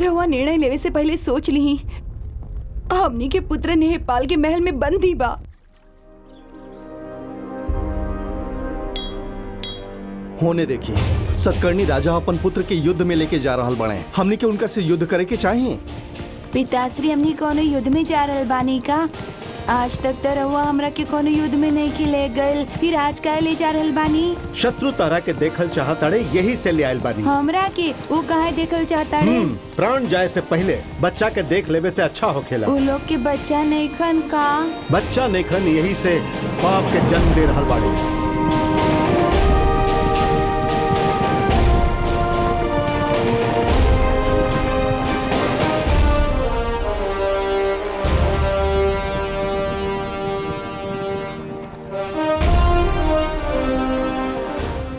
रवा निर्णय लेवे से पहले सोच ली। हमनी के पुत्र नेपाल के महल में बंदी बा। होने देखिए, सतकर्णी राजा अपन पुत्र के युद्ध में लेके जा रहल बने। हमनी के उनका से युद्ध करे के चाहिए। पिताश्री, हमनी कोनो युद्ध में जा रहल बानी का? आज तक तो रहुआ हमरा के कोनो युद्ध में नहीं खिले गए, फिर आज का ले जा रहल बानी? शत्रु तारा के देखल चाहताड़े, यही से ले आयल बानी। हमरा के वो काहे देखल चाहताड़े? प्राण जाए से पहले बच्चा के देख लेवे से अच्छा होखेला। वो लोग के बच्चा नहीं खन का? बच्चा नहीं खन, यही से पाप के जन्म दे रहल बाड़ी।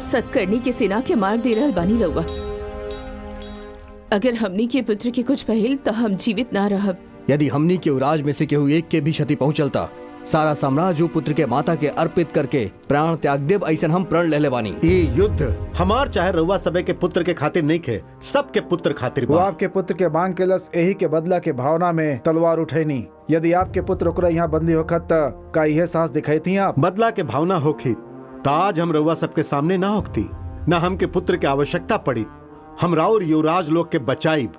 सतकर्णी के सेना के मार दे रहल बानी रउआ। अगर हमनी के पुत्र के कुछ पहल तो हम जीवित ना रहब। यदि हमनी के राज में से केहू एक के भी क्षति पहुंचलता, सारा साम्राज्य पुत्र के माता के अर्पित करके प्राण त्याग देव, ऐसा हम प्रण ले बानी। ये युद्ध हमार चाहे रउआ सबे के पुत्र के खातिर नहीं खे, सबके पुत्र खातिर। वो आपके पुत्र के मांग के लस यही के बदला के भावना में तलवार उठैनी। यदि आपके पुत्र ओकरा यहाँ बंदी होखत त का यह साहस दिखाई आप? बदला के भावना होखी तो आज हम रउआ सबके सामने ना होती, ना हमके पुत्र की आवश्यकता पड़ी। हम राउर युवराज लोग के बचाइब,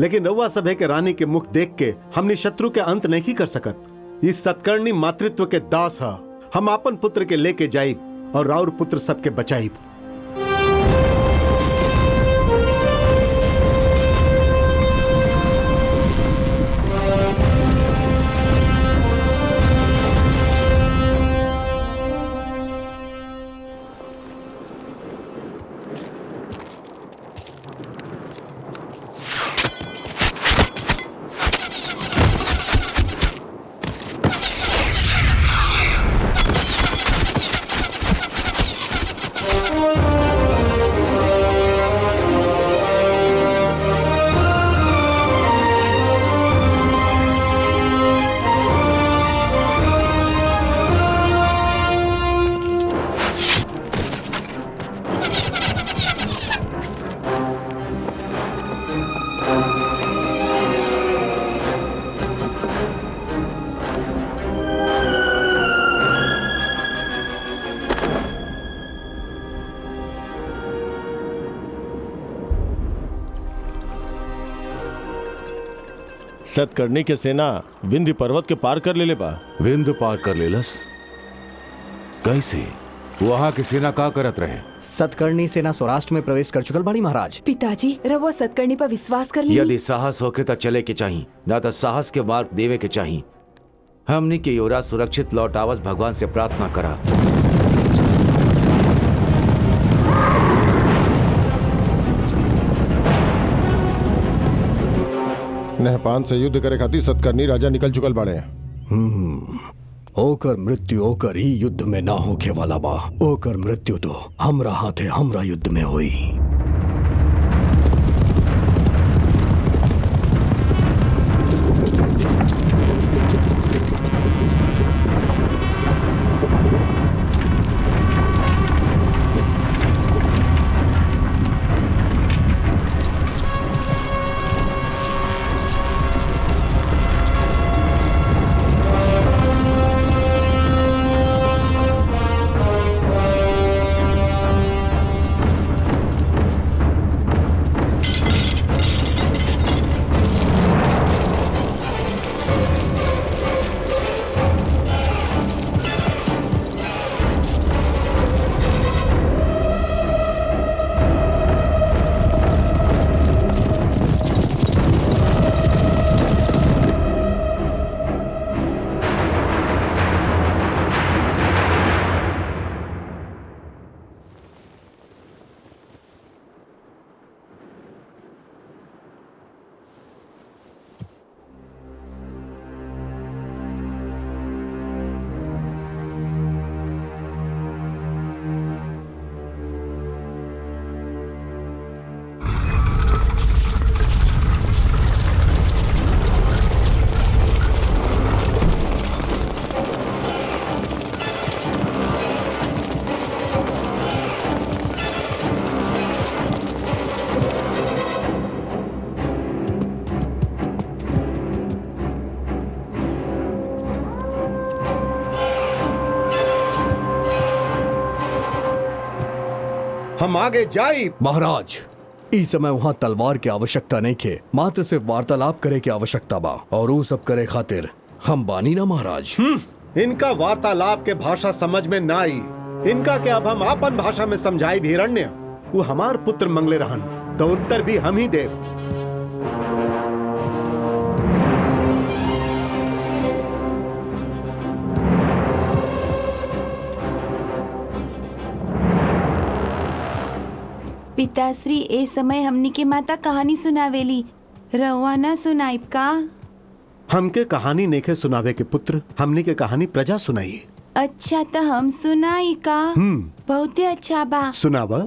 लेकिन रउआ सभे के रानी के मुख देख के हमने शत्रु के अंत नहीं कर सकत। इस सतकर्णी मातृत्व के दास है। हम अपन पुत्र के लेके जाइब और राउर पुत्र सबके बचाइब। सतकर्णी के सेना विंध्य पर्वत के पार कर ले बा। विंध्य पार कर लेलस? कैसे? वहां की सेना का करत रहे? सतकर्णी सेना सौराष्ट्र में प्रवेश कर चुकल बानी महाराज। पिताजी, रवा सतकर्णी पर विश्वास कर ली। यदि साहस होके तो चले के चाहिए, ना तो साहस के मार्ग देवे के चाहिए। हमने के युवराज सुरक्षित लौट आवस भगवान से प्रार्थना करा। नहपान से युद्ध करे खातिर सतकर्णी राजा निकल चुकल बाड़े। ओकर मृत्यु ओकर ही युद्ध में ना होके वाला बा। ओकर मृत्यु तो हमरा हाथे हमरा युद्ध में हुई। हम आगे जाई। महाराज, इस समय वहाँ तलवार की आवश्यकता नहीं खे, मात्र सिर्फ वार्तालाप करे की आवश्यकता बा, और वो सब करे खातिर हम बानी ना महाराज। इनका वार्तालाप के भाषा समझ में ना आई, इनका के अब हम आपन भाषा में समझाई भी। हिरण्य, वो हमार पुत्र मंगले रहन, तो उत्तर भी हम ही दे। पिताश्री, ए समय हमनी के माता कहानी सुनावेली, रवा ना सुनाइब का? हमके कहानी नेखे सुनावे के पुत्र, हमनी के कहानी प्रजा सुनाई। अच्छा, तो हम सुनाई का? बहुते अच्छा बा। सुनावा।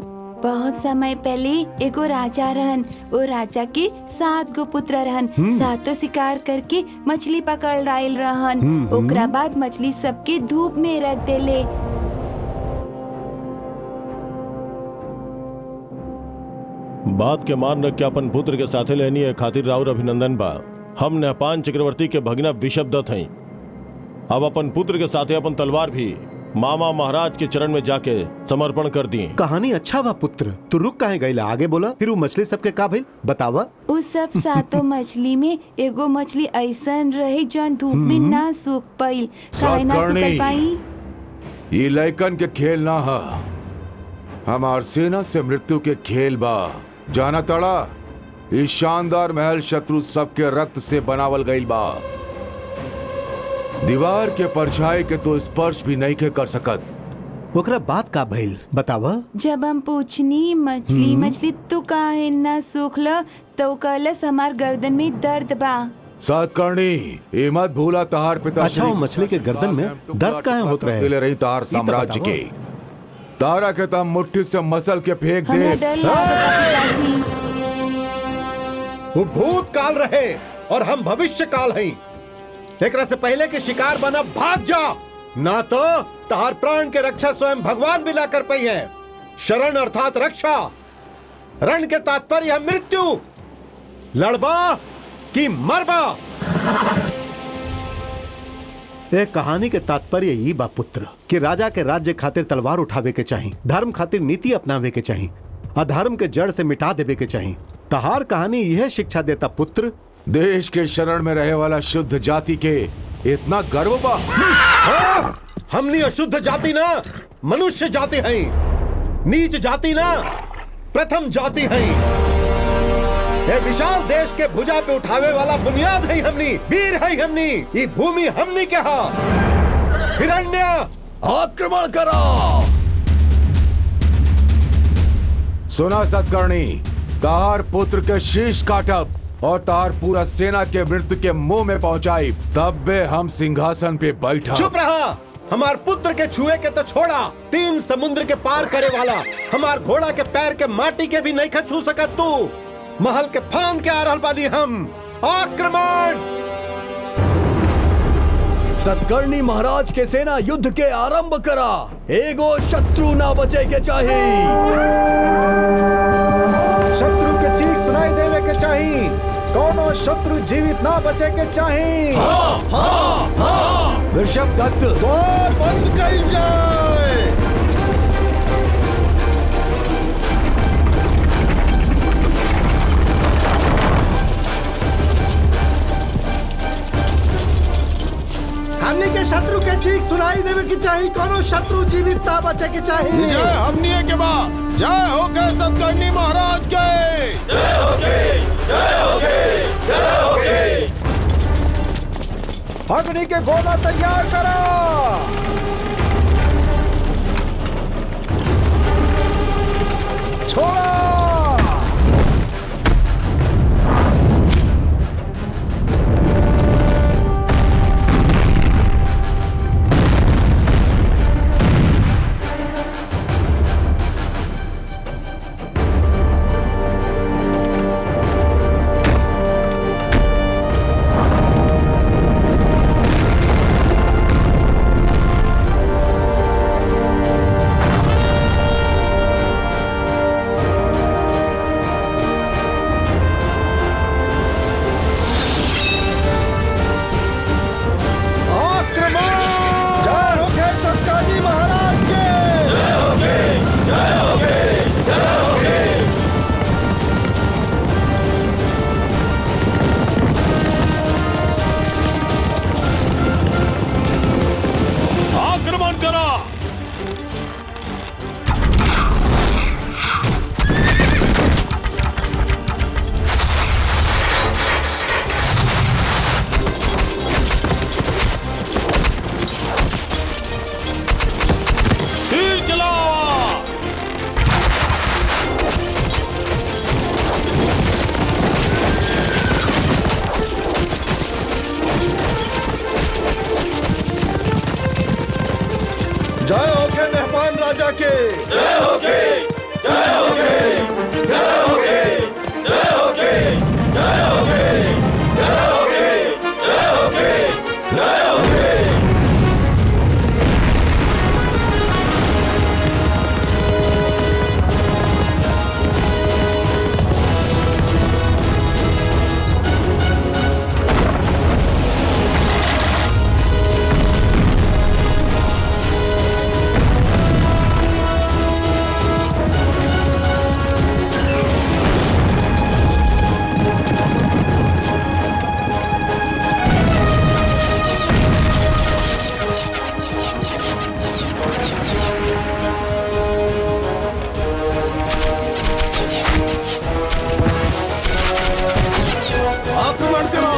बहुत समय पहले एगो राजा रहन। वो राजा के 7 गो पुत्र रहन। सातों शिकार करके मछली पकड़ लाइल रहन। ओकरा बाद मछली सबके धूप में रख देले। बात के मान रख के अपन पुत्र के साथे लेनी है खातिर राउर अभिनंदन बा। हम नेपान चक्रवर्ती के भगिना विषभदत्त हई। अब अपन पुत्र के साथे अपन तलवार भी मामा महाराज के चरण में जाके समर्पण कर दी। कहानी अच्छा बा पुत्र, तू रुक काहे गईला? आगे बोला। फिर वो मछली सबके का भइल बतावा। उस सब 7 मछली में एगो मछली ऐसन रही जौन धूप में ना सूख पाइल। काहे ना सूख पाई? ये लइकन के खेल ना हा, हमार सेना से मृत्यु के खेल बा। जाना तड़ा, इस शानदार महल शत्रु सबके रक्त से बनावल गईल बा। दीवार के परछाई के तो स्पर्श भी नहीं के कर सकत। ओकरा बात का भइल बतावा। जब हम पूछनी मछली मछली तू काहे ना सूखल, तो कहलस हमार गर्दन में दर्द बा। सतकर्णी, ये मत भूला तहार पिता। अच्छा, वो मछली के गर्दन में दर्द काहे होत रहे? ले रही तहार साम्राज्य के तारा के तम मुट्ठी से मसल के फेंक हमरा दे। डर लागता पिताजी। वो भूत काल रहे और हम भविष्य काल हई। एकरा से पहले के शिकार बना भाग जा, ना तो तहार प्राण के रक्षा स्वयं भगवान भी ला कर पई है। शरण अर्थात रक्षा, रण के तात्पर्य है मृत्यु। लड़बा कि मरबा। एक कहानी के तात्पर्य यही बा पुत्र कि राजा के राज्य खातिर तलवार उठावे के चाहिए, धर्म खातिर नीति अपनावे के चाहिए, अधर्म के जड़ से मिटा देवे के चाहिए। तहार कहानी यह शिक्षा देता पुत्र। देश के शरण में रहे वाला शुद्ध जाति के इतना गर्व बा। हमनी अशुद्ध जाति ना, मनुष्य जाति हैं। नीच जाति ना, प्रथम जाति हैं। ये विशाल देश के भुजा पे उठावे वाला बुनियाद है हमनी, वीर है हमनी। ये भूमि हमनी के हा। हिरण्य, आक्रमण करो। सुना सतकर्णी, तार पुत्र के शीश काटब और तार पूरा सेना के मृत्यु के मुंह में पहुंचाई, तब बे हम सिंहासन पे बैठा। चुप रहा। हमार पुत्र के छुए के तो छोड़ा, 3 समुद्र के पार करे वाला हमार घोड़ा के पैर के माटी के भी नहीं छू सकत तू। महल के फांद के आ रहल बानी हम। आक्रमण। सतकर्णी महाराज के सेना युद्ध के आरंभ करा। एगो शत्रु ना बचे के चाहिए। शत्रु के चीख सुनाई देवे के चाहिए। कोनो शत्रु जीवित ना बचे के चाहिए। विषभदत्त, द्वार बंद कइल जाए। हमनी के शत्रु के चीख सुनाई देवे के चाहिए। कोनो शत्रु जीवित ना बचे के चाहिए। जय हमनी के बा। जय हो गए सतकर्णी महाराज के। जय हो गए, जय हो गए, जय हो गए। अग्नि के गोला तैयार करो। छोड़ो। जय होके मेहमान राजा के। आक्रमण करो।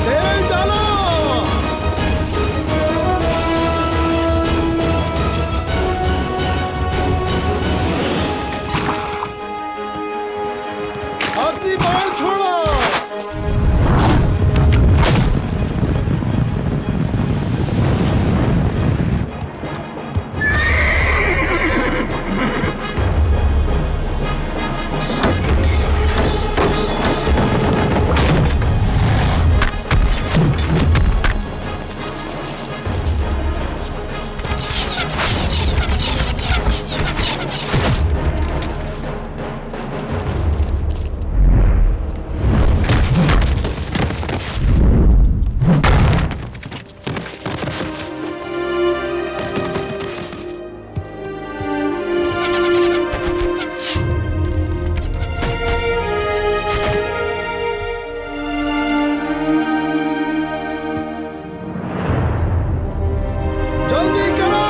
तेल डालो। अग्नि बाण छोड़ो। जल्दी करो।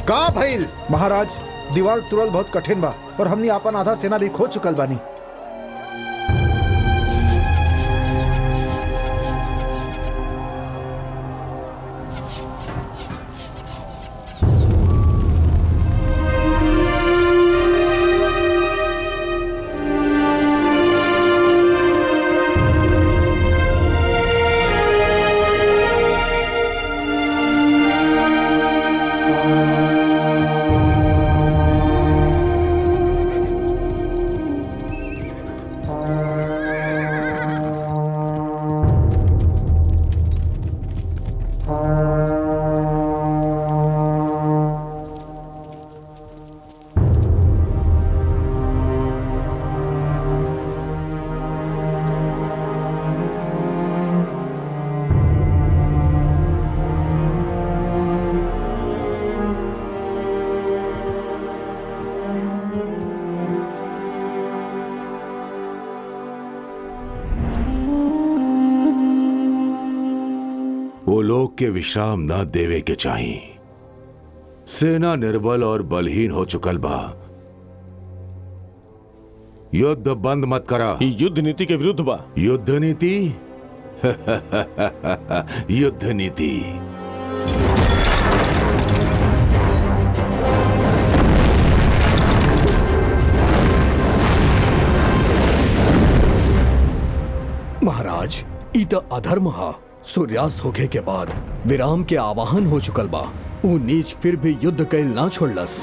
का भइल? महाराज, दीवार तुरल बहुत कठिन बा और हमनी आपन आधा सेना भी खो चुकल बानी। वो लोग के विश्राम न देवे के चाहिए। सेना निर्बल और बलहीन हो चुकल बा। युद्ध बंद मत करा। ये युद्ध नीति के विरुद्ध बा। युद्ध नीति युद्ध नीति। महाराज, ई त अधर्म हा। सूर्यास्त होखे के बाद विराम के आवाहन हो चुकल बा। ऊ नीच फिर भी युद्ध कैल ना छोड़लस।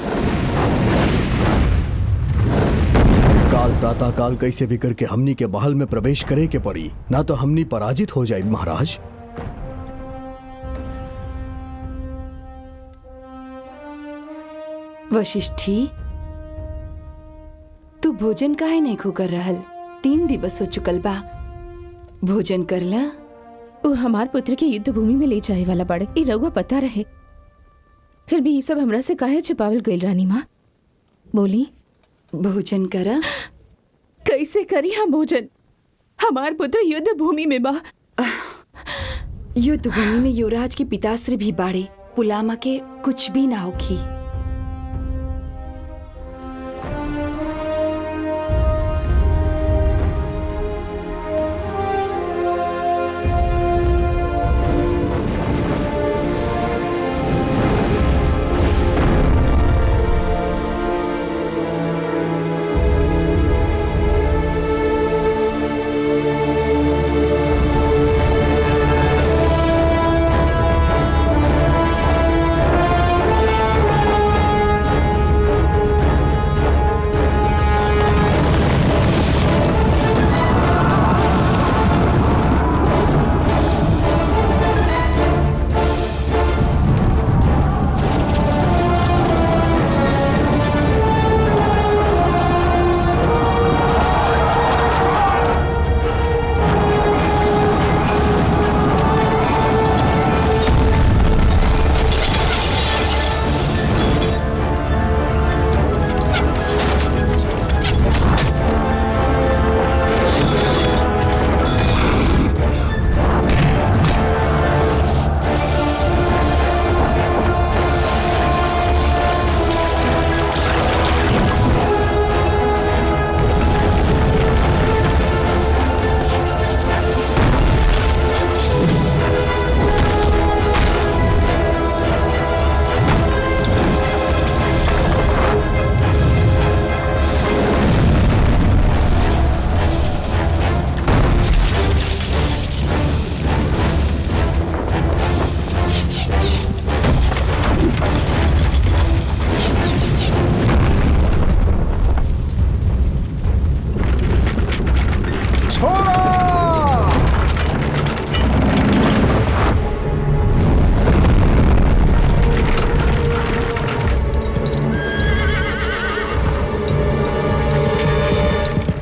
काल प्रातः काल कैसे भी करके हमनी के महल में प्रवेश करे के पड़ी, ना तो हमनी पराजित हो जाए। महाराज, वशिष्ठी, तू भोजन काहे नहीं खो कर रहल? 3 दिवस हो चुकल बा। भोजन करला। वो हमार पुत्र के युद्ध भूमि में ले जाए वाला बाड़े, ई रउआ पता रहे। फिर भी ये सब हमरा से काहे छुपावल गइल रानी माँ? बोली। भोजन करा। कैसे करी हम भोजन? हमार पुत्र युद्ध भूमि में बा। युद्ध भूमि में युवराज के पिताश्री भी बाड़े। पुलामा के कुछ भी ना होखी।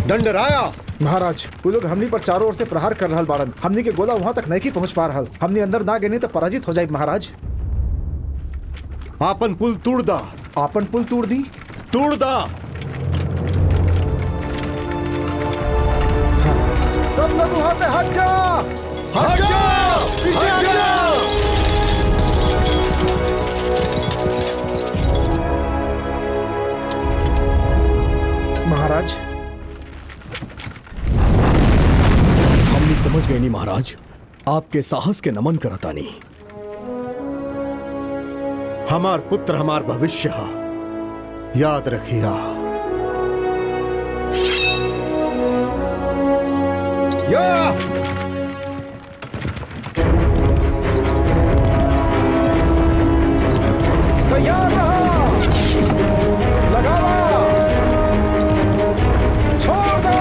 दंडराया। महाराज, वो लोग हमनी पर चारों ओर से प्रहार कर रहल बाड़न। हमनी के गोला वहां तक नहीं पहुंच पा रहल। हमनी अंदर ना गए तो पराजित हो जाए। महाराज, आपन पुल तोड़ दा। आपन पुल तोड़ दी। तोड़ दा। सब लोग वहां से हट जा। हट जा। पीछे हट जा। महाराज, समझ गए नहीं महाराज, आपके साहस के नमन करता नहीं। हमार पुत्र हमार भविष्य है, याद रखिया। या तैयार रहो। लगावा। छोड़ दो।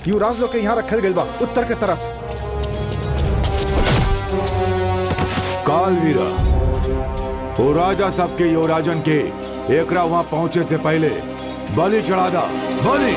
युवराज लोग के यहाँ रखल गइल बा उत्तर के तरफ। कालवीरा, वो राजा सबके युवराजन के एकरा वहां पहुंचे से पहले बलि चढ़ा दा। बलि।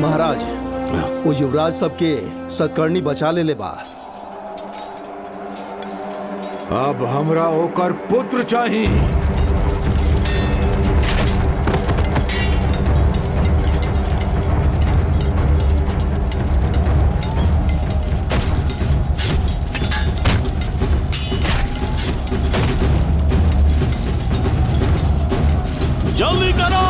महाराज, वो युवराज सबके सतकर्णी बचा ले बा। अब हमरा ओकर पुत्र चाहिए। जल्दी करो।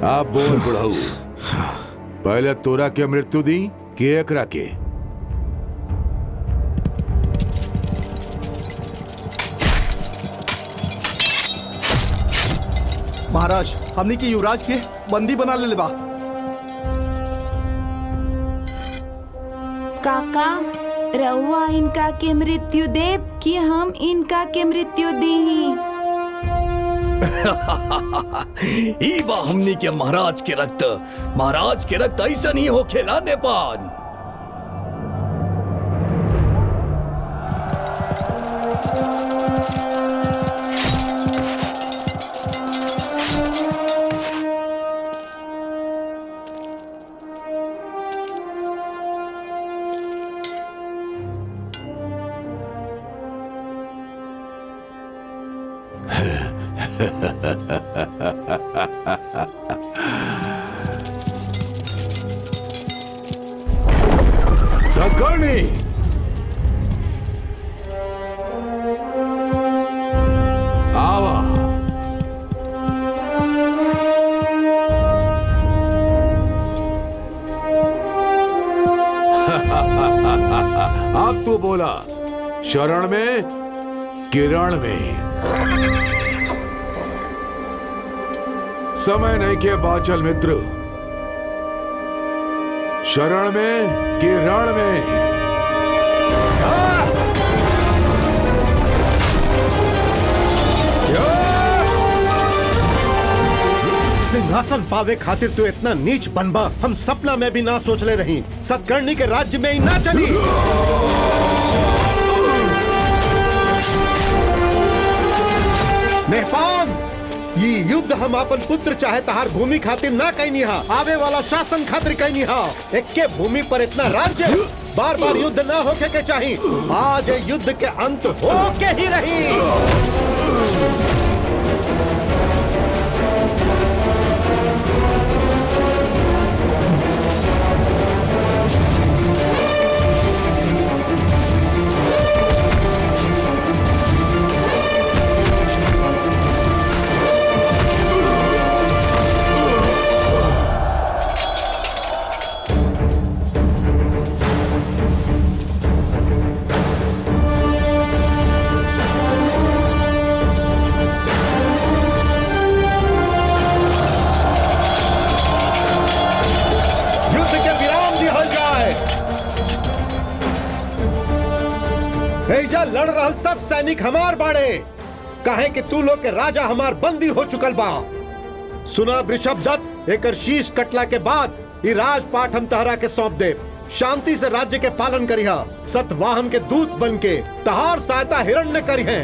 आप बोल बुढ़ऊ, पहले तोरा के मृत्यु दी कि एकरा के? महाराज, हमने की युवराज के बंदी बना ले बा। काका, रउआ इनका के मृत्यु देव कि हम इनका के मृत्यु दी? ई बा हमनी के महाराज के रक्त। महाराज के रक्त ऐसा नहीं हो खेला नेपाल। सतकर्णी, आवा। अब तू बोला, शरण में किरण में। समय नहीं के बाचल मित्र, शरण में कि रण में? सिंहासन पावे खातिर तू इतना नीच बनबा हम सपना में भी ना सोच ले रही। सतकर्णी के राज्य में ही ना चली। मेहपान, ये युद्ध हम अपन पुत्र चाहे तहार भूमि खातिर ना कहनी हा, आवे वाला शासन खातिर कहनी हा। एक्के भूमि पर इतना राज्य बार बार युद्ध ना होके के चाहिए। आज युद्ध के अंत होके ही रही। एजा लड़ रहल सब सैनिक हमार बाड़े, काहे कि तू लोग के राजा हमार बंदी हो चुकल बा। सुना वृषभदत्त, एकर शीश कटला के बाद ये राजपाट हम तहरा के सौंप दे। शांति से राज्य के पालन करिहा। सतवाहन के दूत बन के तहार सहायता हिरण्य करिहे।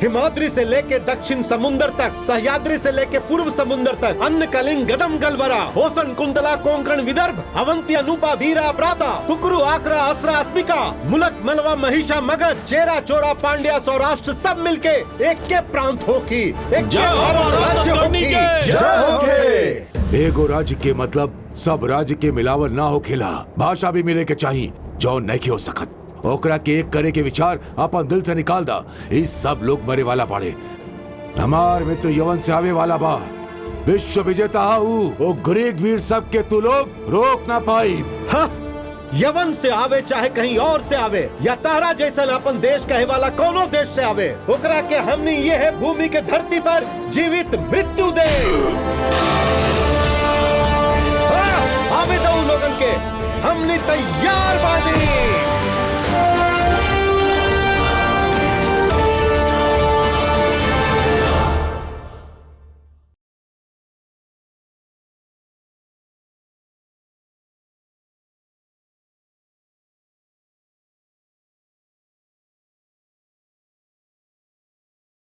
हिमाद्री से लेके दक्षिण समुद्र तक, सह्याद्री से लेके पूर्व समुद्र तक, अन्न कलिंग गदम गलबरा, होसन कुंतला कोंकण विदर्भ, अवंती अनूपा भीरा प्राता, कुकरू आकरा असरा अस्मिका, मुलक मलवा महिषा मगध, चेरा चोरा पांड्या सौराष्ट्र सब मिलके एक के प्रांत होकी, एक के भारत राज्य होकी। जय होके। एगो राज्य के मतलब सब राज्य के मिलावल ना होखेला, भाषा भी मिले के चाहिए, जो नहीं हो सकत। ओकरा के एक करे के विचार अपन दिल से निकाल दा। इस सब लोग मरे वाला पड़े। हमार मित्र यवन से आवे वाला बा, विश्व विजेता हूँ। वो ग्रीक वीर सब के तू लोग रोक ना पाई। हाँ, यवन से आवे चाहे कहीं और से आवे, या तारा जैसा अपन देश कहे वाला कोनो देश से आवे, ओकरा के हमने ये है भूमि के धरती पर जीवित मृत्यु दे। हाँ, आवे दो लोगन के, हमने तैयार बानी।